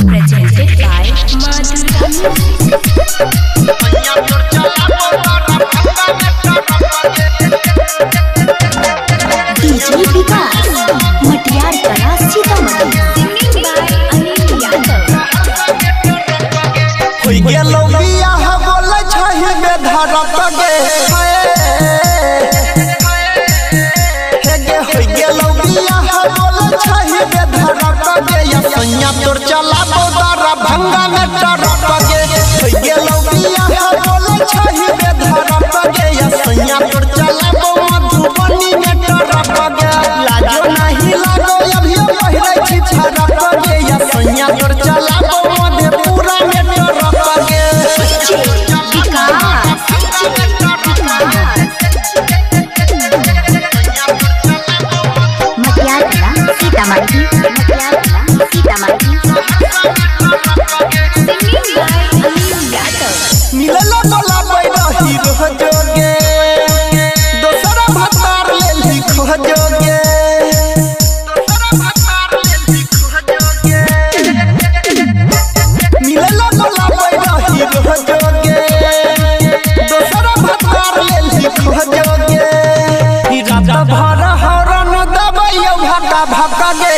presented by Madhura Music. DJ Vikas, Matiyar Kala, Sitamarhi. Singing by Anil Yadav. होई गेलो बियाह बोलै छहि में धरत गे हे गे होई गेलो बियाह बोलै छहि में धरत गे या सैया तोर चलाबो दरभंगा में टरत गे होई गेलो बियाह बोलै छहि में धरत गे या सैया तोर चलाबो मधुबनी में टरत गे लाजो नहीं लागो अभी पहिरै छी छरत गे या सैया तोर चलाबो मधेपुरा में मिलला बोला बैरही रोजोगे दोसरा भतार लेली खोजोगे मिलला बोला बैरही रोजोगे दोसरा भतार लेली खोजोगे ई रात भर हरन दबैयो भका भका गे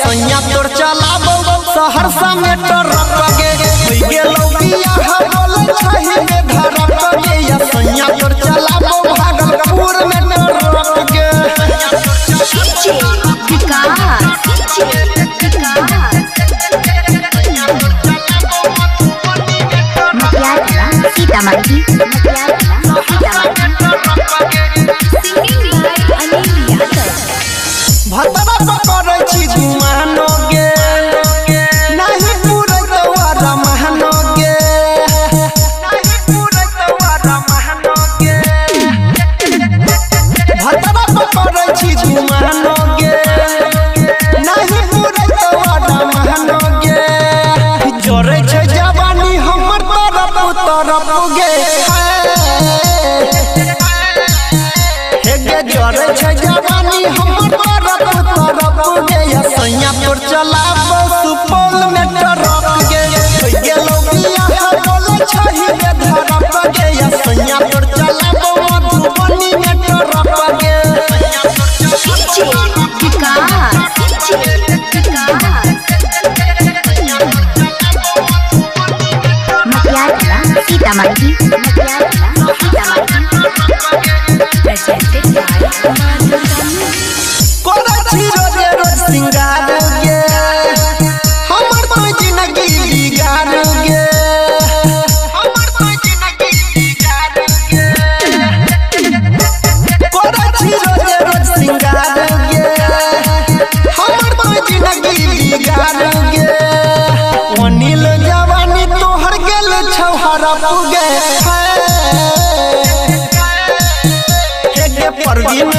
सैया तोर चलाबो सहरसा में टरक गे होई गेलो बियाह बोलै छहि में धरक गे या सैया तोर चलाबो भागलपुर में टरक गे Sitamarhi. Singing by Anil Yadav. भतरा पकड़ै छी घुमानो गे नहीं पूरै तोरा महनो गे नहीं पूरै तोरा महनो गे भतरा पकड़ै छी घुमानो गे नहीं पूरै तोरा महनो गे जोरै छै जवानी हमर तरफ गे हे गे जोरै छै जवानी हमर सैया तोर चलाबो सुपौल में टरक गे होई गेलो बियाह बोलै छहि में धरक गे या सैया तोर चलाबो मधुबनी में टरक गे Sitamarhi. Presented by Madhura Music. कोरा छी रोज रोज सिंगार गे हमर तो जिंदगी बिगाड़ गे हमर तो जिंदगी बिगाड़ गे कोरा छी रोज रोज सिंगार गे हमर तो जिंदगी बिगाड़ गे अनिल जवानी तोहर गेल छौहरा पुगे हे गे परवीन